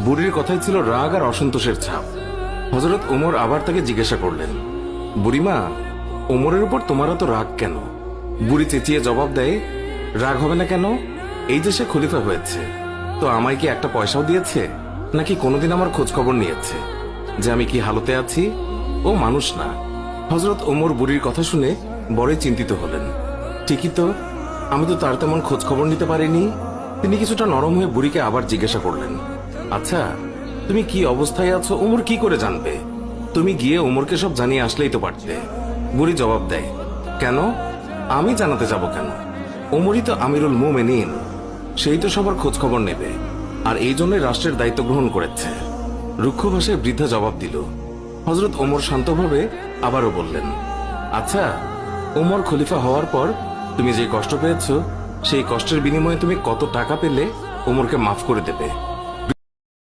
বুড়ির কথাই ছিল রাগ আর অসন্তোষের ছাপ। হযরত ওমর আবার তাকে জিজ্ঞাসা করলেন, বুড়িমা, ওমরের উপর তোমার তো রাগ কেন? বুড়ি চেঁচিয়ে জবাব দেয়, রাগ হবে না কেন? এই যে সে খলিফা হয়েছে, তো আমায় কি একটা পয়সাও দিয়েছে? নাকি কোনোদিন আমার খোঁজ খবর নিয়েছে যে আমি কি হালতে আছি? ও মানুষ না। হযরত ওমর বুড়ির কথা শুনে বড়ই চিন্তিত হলেন। ঠিকই তো, আমি তো তার তেমন খোঁজ খবর নিতে পারিনি। তিনি কিছুটা নরম হয়ে বুড়িকে আবার জিজ্ঞাসা করলেন, আচ্ছা, তুমি কি অবস্থায় আছো ওমর কি করে জানবে? তুমি গিয়ে ওমরকে সব জানিয়ে আসলেই তো পারতে। বুড়ি জবাব দেয়, কেন? আমি জানাতে যাব কেন? ওমরই তো আমিরুল মুমিনিন, সেই তো সবার খোঁজ খবর নেবে, আর এই জন্যই রাষ্ট্রের দায়িত্ব গ্রহণ করেছে। রুক্ষ ভাষায় বৃদ্ধা জবাব দিল। হযরত ওমর শান্তভাবে আবারও বললেন, আচ্ছা, ওমর খলিফা হওয়ার পর তুমি যে কষ্ট পেয়েছো, সেই কষ্টের বিনিময়ে তুমি কত টাকা পেলে ওমরকে মাফ করে দেবে?